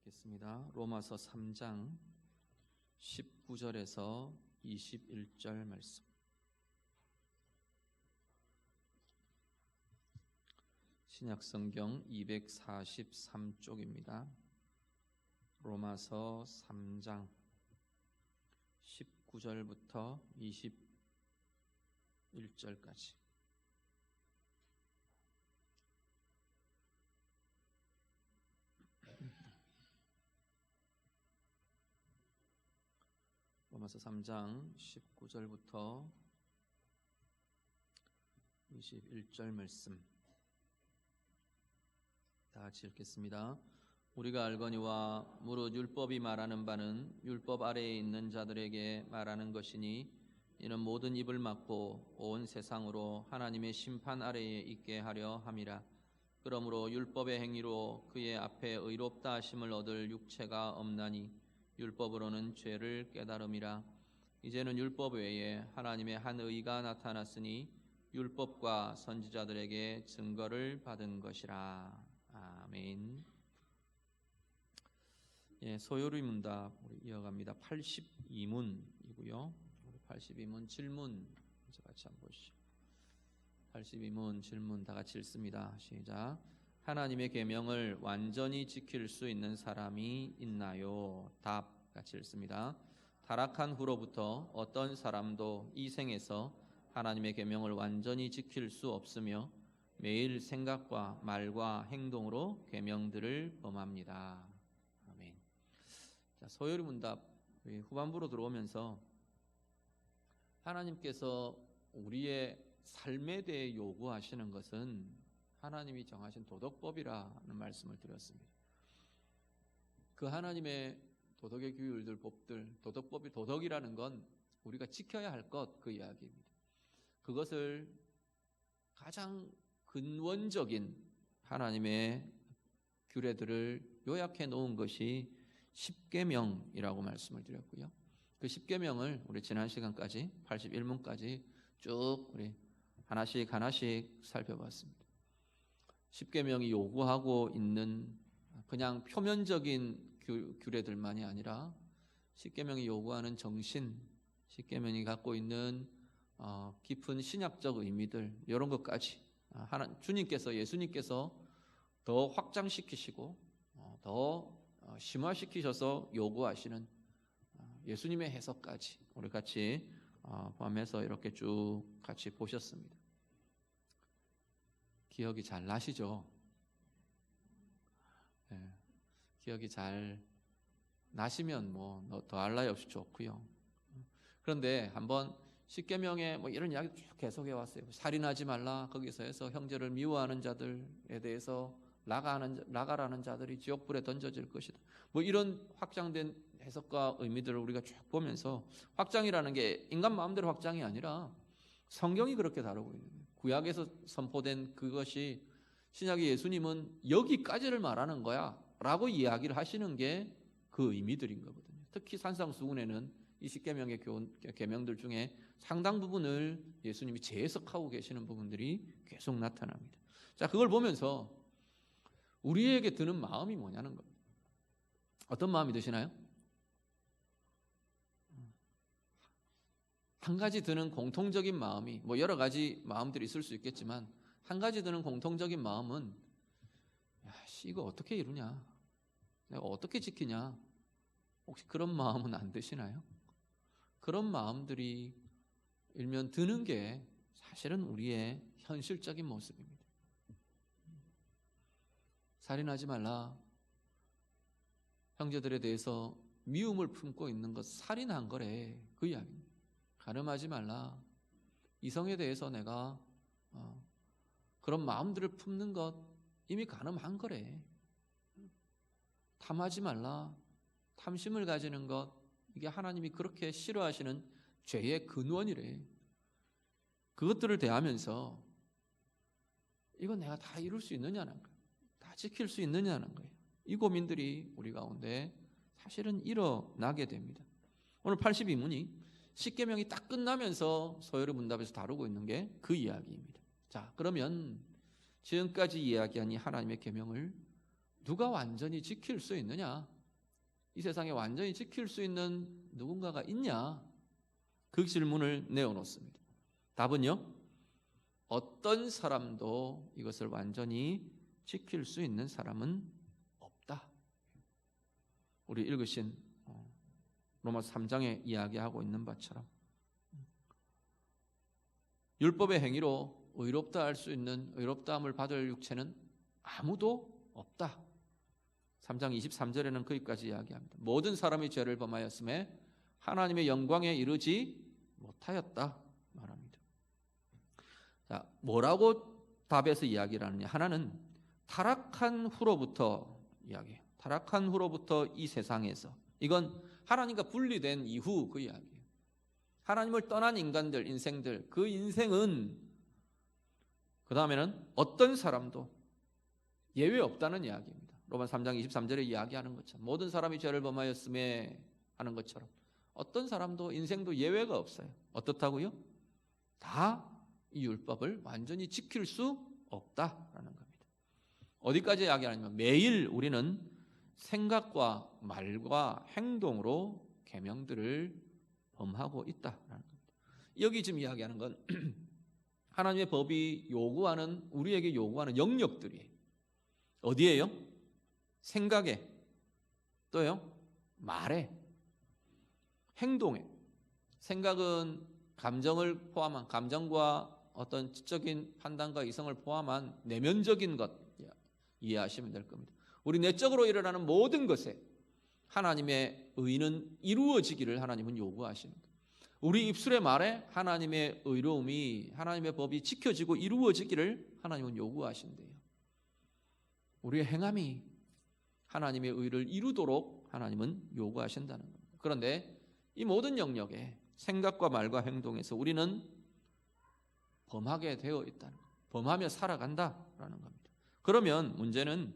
읽겠습니다. 로마서 3장 19절에서 21절 말씀. 신약성경 243쪽입니다. 로마서 3장 19절부터 21절까지. 로마서 3장 19절부터 21절 말씀 다 같이 읽겠습니다. 우리가 알거니와 무릇 율법이 말하는 바는 율법 아래에 있는 자들에게 말하는 것이니 이는 모든 입을 막고 온 세상으로 하나님의 심판 아래에 있게 하려 함이라. 그러므로 율법의 행위로 그의 앞에 의롭다 하심을 얻을 육체가 없나니 율법으로는 죄를 깨달음이라. 이제는 율법 외에 하나님의 한 의가 나타났으니 율법과 선지자들에게 증거를 받은 것이라. 아멘. 소요리 문답 우리 이어갑니다. 82문이고요. 82문 질문 같이 한번 보시죠. 82문 질문 다 같이 읽습니다. 시작. 하나님의 계명을 완전히 지킬 수 있는 사람이 있나요? 답 같이 읽습니다. 타락한 후로부터 어떤 사람도 이 생에서 하나님의 계명을 완전히 지킬 수 없으며 매일 생각과 말과 행동으로 계명들을 범합니다. 아멘. 자, 소요리 문답 후반부로 들어오면서 하나님께서 우리의 삶에 대해 요구하시는 것은 하나님이 정하신 도덕법이라는 말씀을 드렸습니다. 그 하나님의 도덕의 규율들, 법들, 도덕법이 도덕이라는 건 우리가 지켜야 할 것, 그 이야기입니다. 그것을 가장 근원적인 하나님의 규례들을 요약해 놓은 것이 십계명이라고 말씀을 드렸고요. 그 십계명을 우리 지난 시간까지 81문까지 쭉 우리 하나씩 살펴봤습니다. 십계명이 요구하고 있는 그냥 표면적인 규례들만이 아니라 십계명이 요구하는 정신, 십계명이 갖고 있는 깊은 신약적 의미들 이런 것까지 주님께서 예수님께서 더 확장시키시고 더 심화시키셔서 요구하시는 예수님의 해석까지 우리 같이 포함해서 이렇게 쭉 같이 보셨습니다. 기억이 잘 나시죠? 네. 기억이 잘 나시면 뭐 더 할 나위 없이 좋고요. 그런데 한번 십계명에 뭐 이런 이야기 쭉 계속해 왔어요. 살인하지 말라. 거기서 해서 형제를 미워하는 자들에 대해서 나가라는 자들이 지옥불에 던져질 것이다. 뭐 이런 확장된 해석과 의미들을 우리가 쭉 보면서 확장이라는 게 인간 마음대로 확장이 아니라 성경이 그렇게 다루고 있는 거예요. 구약에서 선포된 그것이 신약의 예수님은 여기까지를 말하는 거야 라고 이야기를 하시는 게 그 의미들인 거거든요. 특히 산상수훈에는 이 십계명의 계명들 중에 상당 부분을 예수님이 재해석하고 계시는 부분들이 계속 나타납니다. 자, 그걸 보면서 우리에게 드는 마음이 뭐냐는 겁니다. 어떤 마음이 드시나요? 한 가지 드는 공통적인 마음이 뭐 여러 가지 마음들이 있을 수 있겠지만 한 가지 드는 공통적인 마음은 이거 어떻게 이루냐? 내가 어떻게 지키냐? 혹시 그런 마음은 안 드시나요? 그런 마음들이 일면 드는 게 사실은 우리의 현실적인 모습입니다. 살인하지 말라. 형제들에 대해서 미움을 품고 있는 것 살인한 거래. 그 이야기입니다. 간음하지 말라. 이성에 대해서 내가 그런 마음들을 품는 것 이미 간음한 거래. 탐하지 말라. 탐심을 가지는 것 이게 하나님이 그렇게 싫어하시는 죄의 근원이래. 그것들을 대하면서 이건 내가 다 이룰 수 있느냐는 거예요. 다 지킬 수 있느냐는 거예요. 이 고민들이 우리 가운데 사실은 일어나게 됩니다. 오늘 82문이 십계명이 딱 끝나면서 소요리 문답에서 다루고 있는 게 그 이야기입니다. 자, 그러면 지금까지 이야기한 이 하나님의 계명을 누가 완전히 지킬 수 있느냐? 이 세상에 완전히 지킬 수 있는 누군가가 있냐? 그 질문을 내어놓습니다. 답은요, 어떤 사람도 이것을 완전히 지킬 수 있는 사람은 없다. 우리 읽으신 로마서 3장에 이야기하고 있는 바처럼 율법의 행위로 의롭다 할 수 있는, 의롭다함을 받을 육체는 아무도 없다. 3장 23절에는 거기까지 이야기합니다. 모든 사람이 죄를 범하였음에 하나님의 영광에 이르지 못하였다 말합니다. 자, 뭐라고 답에서 이야기를 하느냐? 하나는 타락한 후로부터 이야기해요. 타락한 후로부터 이 세상에서, 이건 하나님과 분리된 이후 그 이야기예요. 하나님을 떠난 인간들, 인생들, 그 인생은 그 다음에는 어떤 사람도 예외 없다는 이야기입니다. 로마서 3장 23절에 이야기하는 것처럼 모든 사람이 죄를 범하였음에 하는 것처럼 어떤 사람도 인생도 예외가 없어요. 어떻다고요? 다 이 율법을 완전히 지킬 수 없다라는 겁니다. 어디까지 이야기하냐면 매일 우리는 생각과 말과 행동으로 계명들을 범하고 있다라는 겁니다. 여기 지금 이야기하는 건 하나님의 법이 요구하는, 우리에게 요구하는 영역들이에요. 어디에요? 생각에, 또요 말에, 행동에. 생각은 감정을 포함한, 감정과 어떤 지적인 판단과 이성을 포함한 내면적인 것 이해하시면 될 겁니다. 우리 내적으로 일어나는 모든 것에 하나님의 의는 이루어지기를 하나님은 요구하십니다. 우리 입술의 말에 하나님의 의로움이, 하나님의 법이 지켜지고 이루어지기를 하나님은 요구하신대요. 우리의 행함이 하나님의 의를 이루도록 하나님은 요구하신다는 겁니다. 그런데 이 모든 영역에 생각과 말과 행동에서 우리는 범하게 되어 있다는 겁니다. 범하며 살아간다라는 겁니다. 그러면 문제는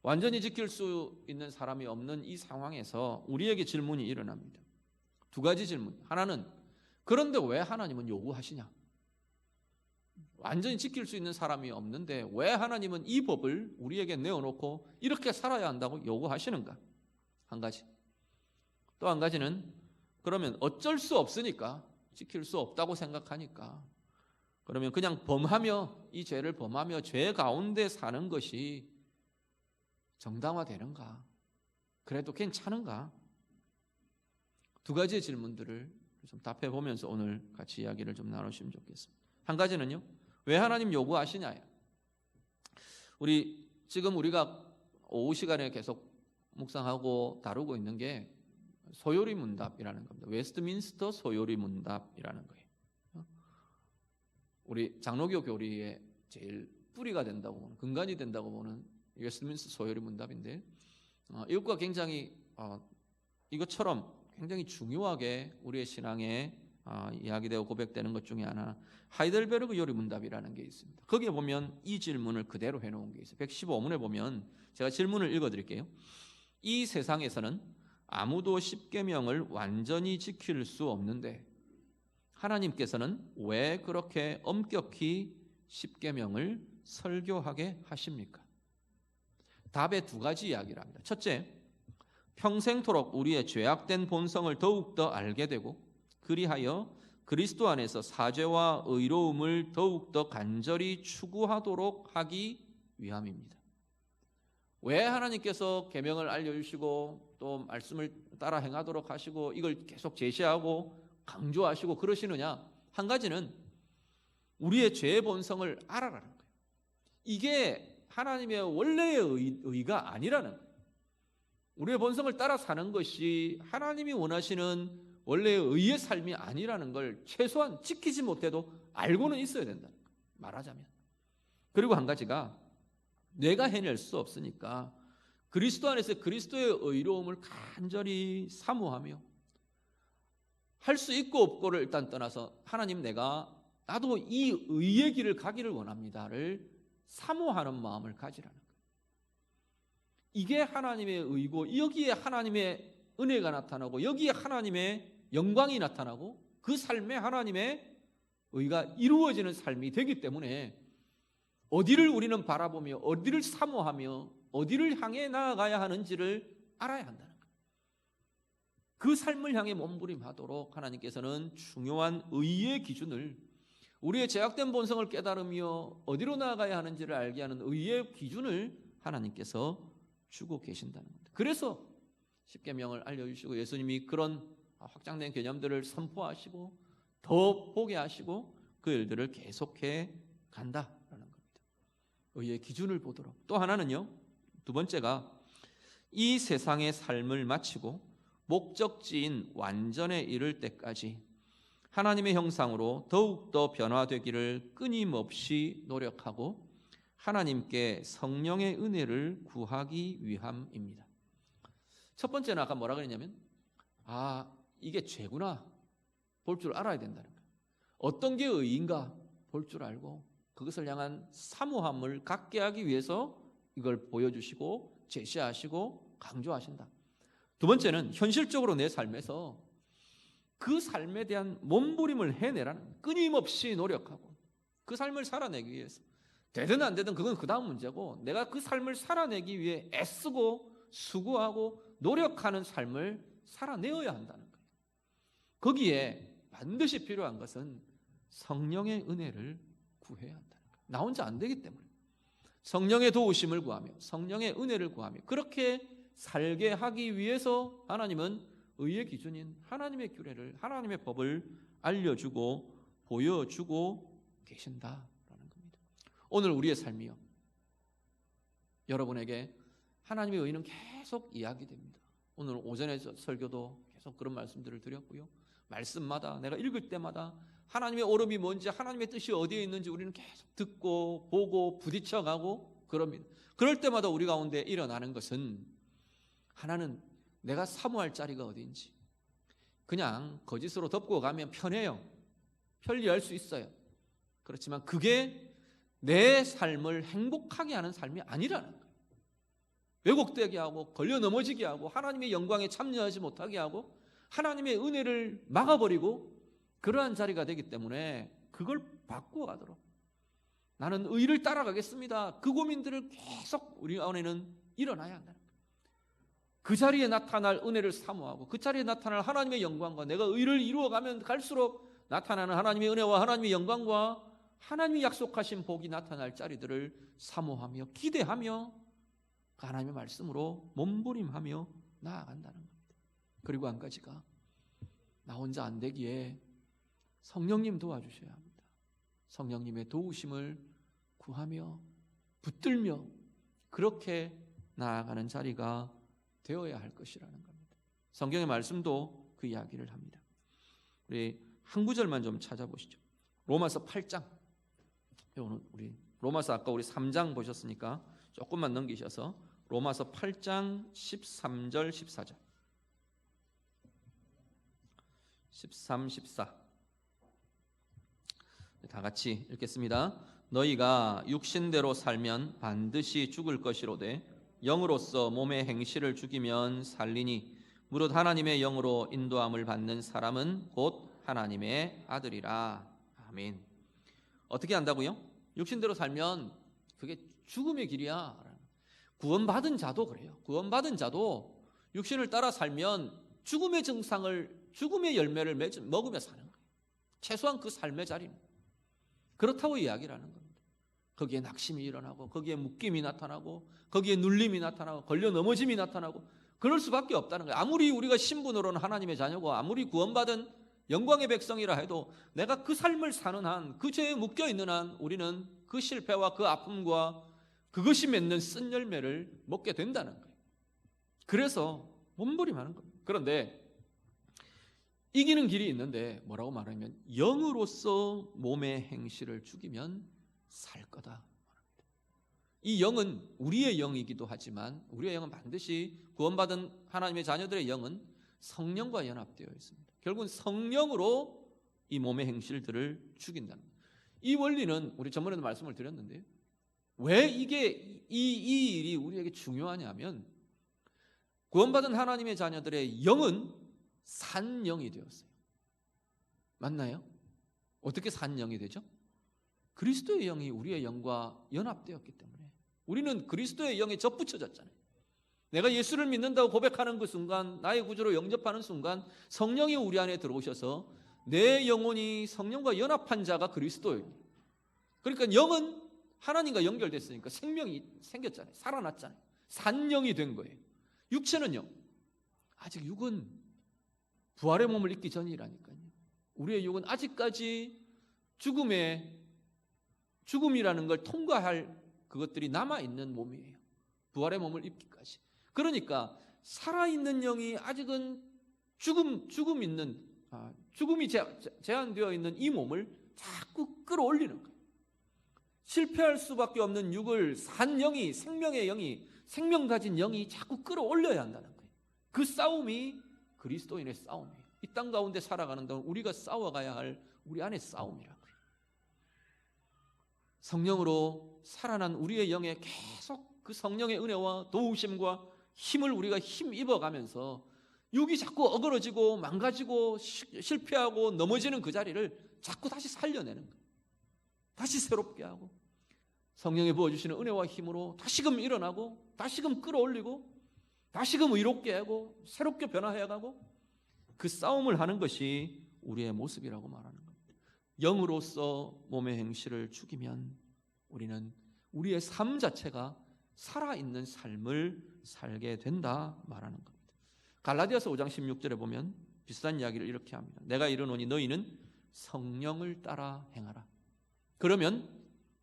완전히 지킬 수 있는 사람이 없는 이 상황에서 우리에게 질문이 일어납니다. 두 가지 질문. 하나는, 그런데 왜 하나님은 요구하시냐? 완전히 지킬 수 있는 사람이 없는데 왜 하나님은 이 법을 우리에게 내어놓고 이렇게 살아야 한다고 요구하시는가? 한 가지. 또 한 가지는, 그러면 어쩔 수 없으니까, 지킬 수 없다고 생각하니까, 그러면 그냥 범하며, 이 죄를 범하며 죄 가운데 사는 것이 정당화되는가? 그래도 괜찮은가? 두 가지의 질문들을 좀 답해 보면서 오늘 같이 이야기를 좀 나누시면 좋겠습니다. 한 가지는요, 왜 하나님 요구하시냐요? 지금 우리가 오후 시간에 계속 묵상하고 다루고 있는 게 소요리 문답이라는 겁니다. 웨스트민스터 소요리 문답이라는 거예요. 우리 장로교 교리의 제일 뿌리가 된다고 보는, 근간이 된다고 보는 웨스트민스터 소요리 문답인데, 이것과 굉장히 이것처럼 굉장히 중요하게 우리의 신앙에 이야기되고 고백되는 것 중에 하나, 하이델베르그 요리 문답이라는 게 있습니다. 거기에 보면 이 질문을 그대로 해놓은 게 있어요. 115문에 보면 제가 질문을 읽어드릴게요. 이 세상에서는 아무도 십계명을 완전히 지킬 수 없는데 하나님께서는 왜 그렇게 엄격히 십계명을 설교하게 하십니까? 답에 두 가지 이야기를 합니다. 첫째, 평생토록 우리의 죄악된 본성을 더욱더 알게 되고 그리하여 그리스도 안에서 사죄와 의로움을 더욱더 간절히 추구하도록 하기 위함입니다. 왜 하나님께서 계명을 알려주시고 또 말씀을 따라 행하도록 하시고 이걸 계속 제시하고 강조하시고 그러시느냐? 한 가지는 우리의 죄의 본성을 알아라는 거예요. 이게 하나님의 원래의 의가 아니라는 거예요. 우리의 본성을 따라 사는 것이 하나님이 원하시는 원래의 의의 삶이 아니라는 걸 최소한 지키지 못해도 알고는 있어야 된다. 말하자면. 그리고 한 가지가 내가 해낼 수 없으니까 그리스도 안에서 그리스도의 의로움을 간절히 사모하며 할 수 있고 없고를 일단 떠나서 하나님 나도 이 의의 길을 가기를 원합니다를 사모하는 마음을 가지라는 거예요. 이게 하나님의 의고 여기에 하나님의 은혜가 나타나고 여기에 하나님의 영광이 나타나고 그 삶에 하나님의 의가 이루어지는 삶이 되기 때문에 어디를 우리는 바라보며 어디를 사모하며 어디를 향해 나아가야 하는지를 알아야 한다는 거예요. 그 삶을 향해 몸부림하도록 하나님께서는 중요한 의의 기준을, 우리의 제약된 본성을 깨달으며 어디로 나아가야 하는지를 알게 하는 의의 기준을 하나님께서 주고 계신다는 겁니다. 그래서 십계명을 알려주시고 예수님이 그런 확장된 개념들을 선포하시고 더 보게 하시고 그 일들을 계속해 간다라는 겁니다. 의의 기준을 보도록. 또 하나는요, 두 번째가 이 세상의 삶을 마치고 목적지인 완전에 이를 때까지 하나님의 형상으로 더욱더 변화되기를 끊임없이 노력하고 하나님께 성령의 은혜를 구하기 위함입니다. 첫 번째는 아까 뭐라 그랬냐면 이게 죄구나 볼 줄 알아야 된다는 거예요. 어떤 게 의인가 볼 줄 알고 그것을 향한 사모함을 갖게 하기 위해서 이걸 보여주시고 제시하시고 강조하신다. 두 번째는 현실적으로 내 삶에서 그 삶에 대한 몸부림을 해내라는, 끊임없이 노력하고 그 삶을 살아내기 위해서 되든 안 되든 그건 그 다음 문제고, 내가 그 삶을 살아내기 위해 애쓰고 수고하고 노력하는 삶을 살아내어야 한다는 거예요. 거기에 반드시 필요한 것은 성령의 은혜를 구해야 한다는 거예요. 나 혼자 안 되기 때문에 성령의 도우심을 구하며 성령의 은혜를 구하며 그렇게 살게 하기 위해서 하나님은 의의 기준인 하나님의 규례를, 하나님의 법을 알려주고 보여주고 계신다라는 겁니다. 오늘 우리의 삶이요, 여러분에게 하나님의 의는 계속 이야기됩니다. 오늘 오전에 설교도 계속 그런 말씀들을 드렸고요, 말씀마다 내가 읽을 때마다 하나님의 오름이 뭔지, 하나님의 뜻이 어디에 있는지 우리는 계속 듣고 보고 부딪혀가고 그럽니다. 그럴 때마다 우리 가운데 일어나는 것은, 하나는 내가 사모할 자리가 어디인지, 그냥 거짓으로 덮고 가면 편해요, 편리할 수 있어요. 그렇지만 그게 내 삶을 행복하게 하는 삶이 아니라는 거예요. 왜곡되게 하고 걸려 넘어지게 하고 하나님의 영광에 참여하지 못하게 하고 하나님의 은혜를 막아버리고 그러한 자리가 되기 때문에 그걸 바꾸어가도록, 나는 의를 따라가겠습니다, 그 고민들을 계속 우리 안에는 일어나야 한다는 거예요. 그 자리에 나타날 은혜를 사모하고 그 자리에 나타날 하나님의 영광과 내가 의를 이루어가면 갈수록 나타나는 하나님의 은혜와 하나님의 영광과 하나님이 약속하신 복이 나타날 자리들을 사모하며 기대하며 하나님의 말씀으로 몸부림하며 나아간다는 겁니다. 그리고 한 가지가, 나 혼자 안 되기에 성령님 도와주셔야 합니다. 성령님의 도우심을 구하며 붙들며 그렇게 나아가는 자리가 되어야 할 것이라는 겁니다. 성경의 말씀도 그 이야기를 합니다. 우리 한 구절만 좀 찾아보시죠. 로마서 8장. 오늘 우리 로마서 아까 우리 3장 보셨으니까 조금만 넘기셔서 로마서 8장 13절 14절 13, 14 다 같이 읽겠습니다. 너희가 육신대로 살면 반드시 죽을 것이로되 영으로서 몸의 행실을 죽이면 살리니 무릇 하나님의 영으로 인도함을 받는 사람은 곧 하나님의 아들이라. 아멘. 어떻게 한다고요? 육신대로 살면 그게 죽음의 길이야. 구원받은 자도 그래요. 구원받은 자도 육신을 따라 살면 죽음의 증상을, 죽음의 열매를 먹으며 사는 거예요. 최소한 그 삶의 자리는. 그렇다고 이야기를 하는 겁니다. 거기에 낙심이 일어나고 거기에 묶임이 나타나고 거기에 눌림이 나타나고 걸려 넘어짐이 나타나고 그럴 수밖에 없다는 거예요. 아무리 우리가 신분으로는 하나님의 자녀고 아무리 구원받은 영광의 백성이라 해도 내가 그 삶을 사는 한, 그 죄에 묶여있는 한 우리는 그 실패와 그 아픔과 그것이 맺는 쓴 열매를 먹게 된다는 거예요. 그래서 몸부림하는 겁니다. 그런데 이기는 길이 있는데 뭐라고 말하면 영으로서 몸의 행실을 죽이면 살 거다. 이 영은 우리의 영이기도 하지만 우리의 영은 반드시 구원받은 하나님의 자녀들의 영은 성령과 연합되어 있습니다. 결국은 성령으로 이 몸의 행실들을 죽인다는 거예요. 이 원리는 우리 전번에도 말씀을 드렸는데요. 왜 이게 이 일이 우리에게 중요하냐면 구원받은 하나님의 자녀들의 영은 산 영이 되었어요. 맞나요? 어떻게 산 영이 되죠? 그리스도의 영이 우리의 영과 연합되었기 때문에 우리는 그리스도의 영에 접붙여졌잖아요. 내가 예수를 믿는다고 고백하는 그 순간, 나의 구주로 영접하는 순간 성령이 우리 안에 들어오셔서 내 영혼이 성령과 연합한 자가 그리스도예요. 그러니까 영은 하나님과 연결됐으니까 생명이 생겼잖아요. 살아났잖아요. 산 영이 된 거예요. 육체는요, 아직 육은 부활의 몸을 입기 전이라니까요. 우리의 육은 아직까지 죽음이라는 걸 통과할 그것들이 남아있는 몸이에요. 부활의 몸을 입기까지. 그러니까 살아있는 영이 아직은 죽음이 제한되어 있는 이 몸을 자꾸 끌어올리는 거예요. 실패할 수밖에 없는 육을 산 영이, 생명의 영이, 생명 가진 영이 자꾸 끌어올려야 한다는 거예요. 그 싸움이 그리스도인의 싸움이에요. 이 땅 가운데 살아가는 동안 우리가 싸워가야 할 우리 안의 싸움이라고요. 성령으로 살아난 우리의 영에 계속 그 성령의 은혜와 도우심과 힘을 우리가 힘입어가면서 육이 자꾸 어그러지고 망가지고 실패하고 넘어지는 그 자리를 자꾸 다시 살려내는 거예요. 다시 새롭게 하고 성령이 부어주시는 은혜와 힘으로 다시금 일어나고 다시금 끌어올리고 다시금 의롭게 하고 새롭게 변화해가고 그 싸움을 하는 것이 우리의 모습이라고 말하는 겁니다. 영으로서 몸의 행실을 죽이면 우리는 우리의 삶 자체가 살아있는 삶을 살게 된다 말하는 겁니다. 갈라디아서 5장 16절에 보면 비슷한 이야기를 이렇게 합니다. 내가 이르노니 너희는 성령을 따라 행하라. 그러면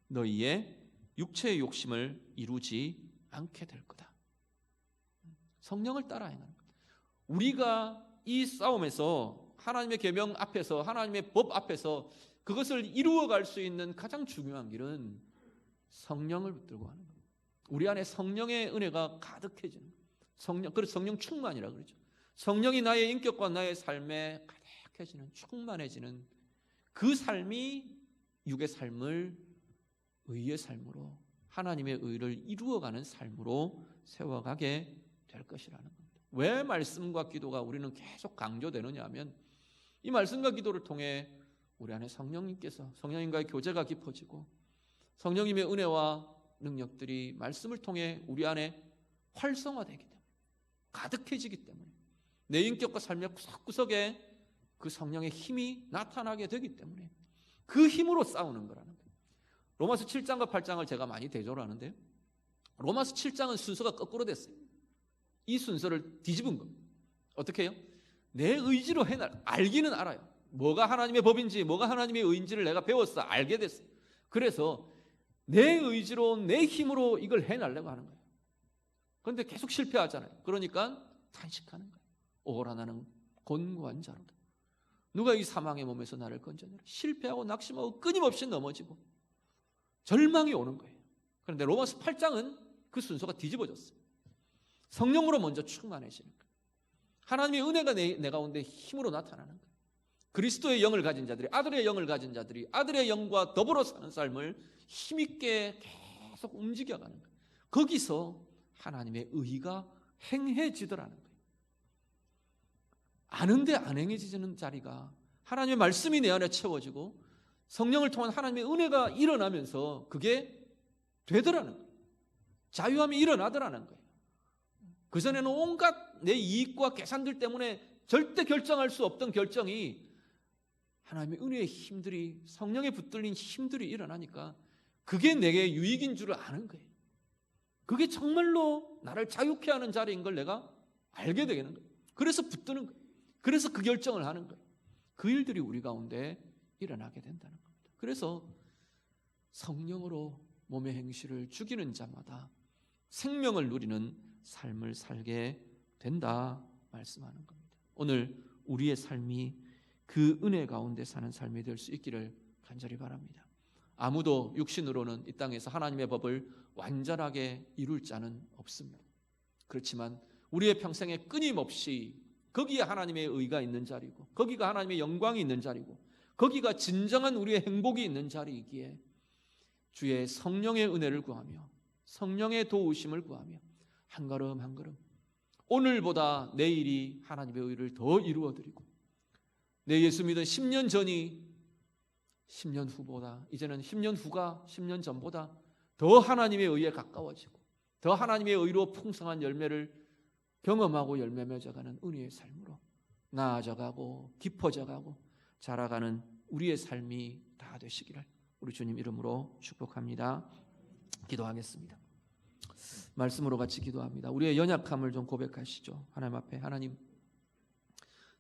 너희의 육체의 욕심을 이루지 않게 될 거다. 성령을 따라 행하는 거다. 우리가 이 싸움에서 하나님의 계명 앞에서, 하나님의 법 앞에서 그것을 이루어갈 수 있는 가장 중요한 길은 성령을 붙들고 하는 겁니다. 우리 안에 성령의 은혜가 가득해지는 성령, 그래서 성령 충만이라고 그러죠. 성령이 나의 인격과 나의 삶에 가득해지는, 충만해지는 그 삶이 육의 삶을 의의 삶으로, 하나님의 의를 이루어가는 삶으로 세워가게 될 것이라는 겁니다. 왜 말씀과 기도가 우리는 계속 강조되느냐 하면 이 말씀과 기도를 통해 우리 안에 성령님과의 교제가 깊어지고 성령님의 은혜와 능력들이 말씀을 통해 우리 안에 활성화되기 때문에, 가득해지기 때문에, 내 인격과 삶의 구석구석에 그 성령의 힘이 나타나게 되기 때문에 그 힘으로 싸우는 거라는 거예요. 로마서 7장과 8장을 제가 많이 대조를 하는데요, 로마서 7장은 순서가 거꾸로 됐어요. 이 순서를 뒤집은 겁니다. 어떻게 해요? 내 의지로 알기는 알아요. 뭐가 하나님의 법인지, 뭐가 하나님의 의인지를 내가 배웠어, 알게 됐어. 그래서 내 의지로, 내 힘으로 이걸 해내려고 하는 거예요. 그런데 계속 실패하잖아요. 그러니까 탄식하는 거예요. 오라 나는 곤고한 자로다. 누가 이 사망의 몸에서 나를 건져내라. 실패하고 낙심하고 끊임없이 넘어지고 절망이 오는 거예요. 그런데 로마서 8장은 그 순서가 뒤집어졌어요. 성령으로 먼저 충만해지는 거예요. 하나님의 은혜가 내 가운데 힘으로 나타나는 거예요. 그리스도의 영을 가진 자들이, 아들의 영을 가진 자들이 아들의 영과 더불어 사는 삶을 힘있게 계속 움직여가는 거예요. 거기서 하나님의 의가 행해지더라는 거예요. 아는데 안 행해지는 자리가 하나님의 말씀이 내 안에 채워지고 성령을 통한 하나님의 은혜가 일어나면서 그게 되더라는 거예요. 자유함이 일어나더라는 거예요. 그전에는 온갖 내 이익과 계산들 때문에 절대 결정할 수 없던 결정이 하나님의 은혜의 힘들이, 성령에 붙들린 힘들이 일어나니까 그게 내게 유익인 줄을 아는 거예요. 그게 정말로 나를 자유케 하는 자리인 걸 내가 알게 되는 거예요. 그래서 붙드는 거예요. 그래서 그 결정을 하는 거예요. 그 일들이 우리 가운데 일어나게 된다는 겁니다. 그래서 성령으로 몸의 행실을 죽이는 자마다 생명을 누리는 삶을 살게 된다 말씀하는 겁니다. 오늘 우리의 삶이 그 은혜 가운데 사는 삶이 될 수 있기를 간절히 바랍니다. 아무도 육신으로는 이 땅에서 하나님의 법을 완전하게 이룰 자는 없습니다. 그렇지만 우리의 평생에 끊임없이 거기에 하나님의 의가 있는 자리고, 거기가 하나님의 영광이 있는 자리고, 거기가 진정한 우리의 행복이 있는 자리이기에 주의 성령의 은혜를 구하며 성령의 도우심을 구하며 한 걸음 한 걸음 오늘보다 내일이 하나님의 의를 더 이루어드리고, 내 예수 믿은 10년 전이 10년 후보다, 이제는 10년 후가 10년 전보다 더 하나님의 의에 가까워지고 더 하나님의 의로 풍성한 열매를 경험하고 열매 맺어가는 은혜의 삶으로 나아져가고 깊어져가고 자라가는 우리의 삶이 다 되시기를 우리 주님 이름으로 축복합니다. 기도하겠습니다. 말씀으로 같이 기도합니다. 우리의 연약함을 좀 고백하시죠. 하나님 앞에, 하나님,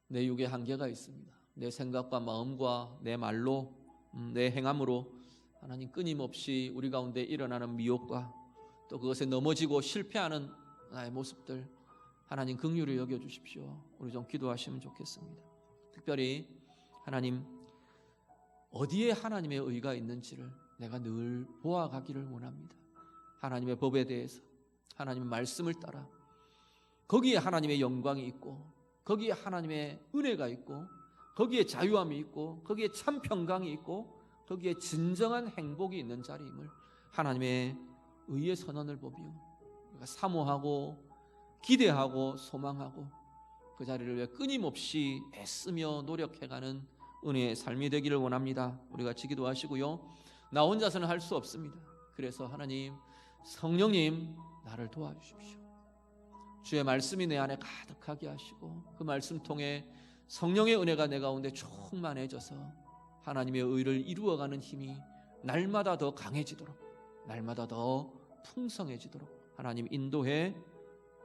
내 육에 한계가 있습니다. 내 생각과 마음과 내 말로, 내 행함으로 하나님 끊임없이 우리 가운데 일어나는 미혹과 또 그것에 넘어지고 실패하는 나의 모습들 하나님 긍휼히 여겨주십시오. 우리 좀 기도하시면 좋겠습니다. 특별히 하나님, 어디에 하나님의 의가 있는지를 내가 늘 보아가기를 원합니다. 하나님의 법에 대해서, 하나님의 말씀을 따라 거기에 하나님의 영광이 있고 거기에 하나님의 은혜가 있고 거기에 자유함이 있고 거기에 참 평강이 있고 거기에 진정한 행복이 있는 자리임을 하나님의 의의 선언을 보며 우리가 사모하고 기대하고 소망하고 그 자리를 위해 끊임없이 애쓰며 노력해가는 은혜의 삶이 되기를 원합니다. 우리 같이 기도하시고요. 나 혼자서는 할 수 없습니다. 그래서 하나님, 성령님 나를 도와주십시오. 주의 말씀이 내 안에 가득하게 하시고 그 말씀 통해 성령의 은혜가 내 가운데 충만해져서 하나님의 의를 이루어가는 힘이 날마다 더 강해지도록, 날마다 더 풍성해지도록 하나님 인도해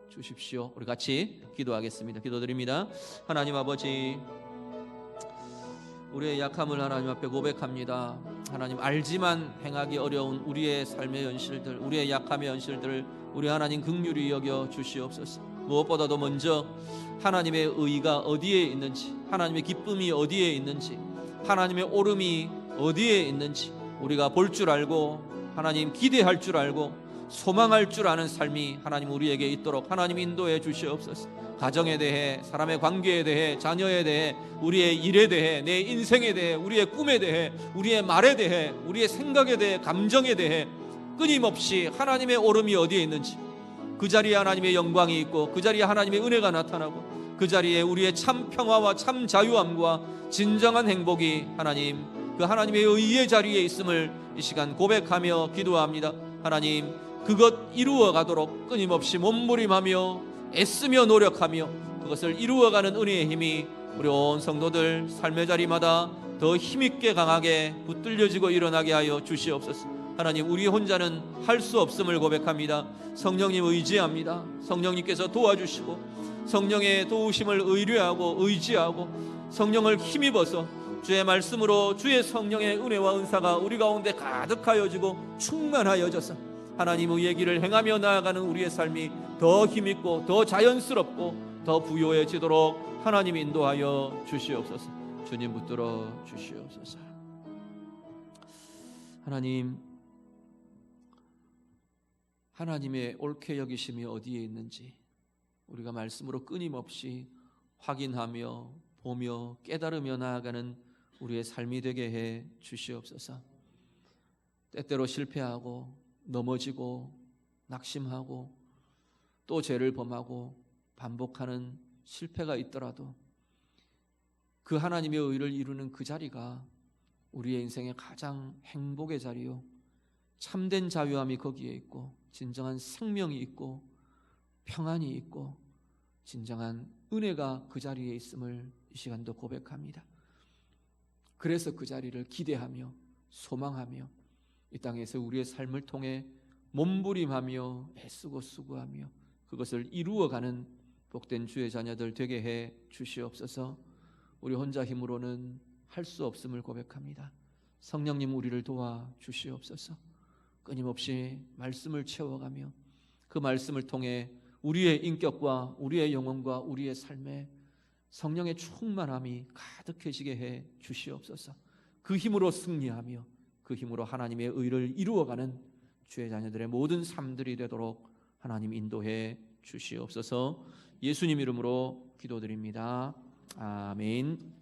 주십시오. 우리 같이 기도하겠습니다. 기도드립니다. 하나님 아버지, 우리의 약함을 하나님 앞에 고백합니다. 하나님, 알지만 행하기 어려운 우리의 삶의 현실들, 우리의 약함의 현실들을 우리 하나님 긍휼히 여겨 주시옵소서. 무엇보다도 먼저 하나님의 의가 어디에 있는지, 하나님의 기쁨이 어디에 있는지, 하나님의 오름이 어디에 있는지 우리가 볼 줄 알고 하나님 기대할 줄 알고 소망할 줄 아는 삶이 하나님 우리에게 있도록 하나님 인도해 주시옵소서. 가정에 대해, 사람의 관계에 대해, 자녀에 대해, 우리의 일에 대해, 내 인생에 대해, 우리의 꿈에 대해, 우리의 말에 대해, 우리의 생각에 대해, 감정에 대해 끊임없이 하나님의 오름이 어디에 있는지, 그 자리에 하나님의 영광이 있고 그 자리에 하나님의 은혜가 나타나고 그 자리에 우리의 참 평화와 참 자유함과 진정한 행복이 하나님, 그 하나님의 의의 자리에 있음을 이 시간 고백하며 기도합니다. 하나님, 그것 이루어 가도록 끊임없이 몸부림하며 애쓰며 노력하며 그것을 이루어가는 은혜의 힘이 우리 온 성도들 삶의 자리마다 더 힘있게 강하게 붙들려지고 일어나게 하여 주시옵소서. 하나님, 우리 혼자는 할 수 없음을 고백합니다. 성령님 의지합니다. 성령님께서 도와주시고 성령의 도우심을 의뢰하고 의지하고 성령을 힘입어서 주의 말씀으로 주의 성령의 은혜와 은사가 우리 가운데 가득하여지고 충만하여져서 하나님 의의 길을 행하며 나아가는 우리의 삶이 더 힘있고 더 자연스럽고 더 부요해지도록 하나님 인도하여 주시옵소서. 주님 붙들어 주시옵소서. 하나님, 하나님의 옳게 여기심이 어디에 있는지 우리가 말씀으로 끊임없이 확인하며 보며 깨달으며 나아가는 우리의 삶이 되게 해 주시옵소서. 때때로 실패하고 넘어지고 낙심하고 또 죄를 범하고 반복하는 실패가 있더라도 그 하나님의 의를 이루는 그 자리가 우리의 인생의 가장 행복의 자리요, 참된 자유함이 거기에 있고 진정한 생명이 있고 평안이 있고 진정한 은혜가 그 자리에 있음을 이 시간도 고백합니다. 그래서 그 자리를 기대하며 소망하며 이 땅에서 우리의 삶을 통해 몸부림하며 애쓰고 수고하며 그것을 이루어가는 복된 주의 자녀들 되게 해 주시옵소서. 우리 혼자 힘으로는 할 수 없음을 고백합니다. 성령님, 우리를 도와 주시옵소서. 끊임없이 말씀을 채워가며 그 말씀을 통해 우리의 인격과 우리의 영혼과 우리의 삶에 성령의 충만함이 가득해지게 해 주시옵소서. 그 힘으로 승리하며 그 힘으로 하나님의 의를 이루어가는 주의 자녀들의 모든 삶들이 되도록 하나님 인도해 주시옵소서. 예수님 이름으로 기도드립니다. 아멘.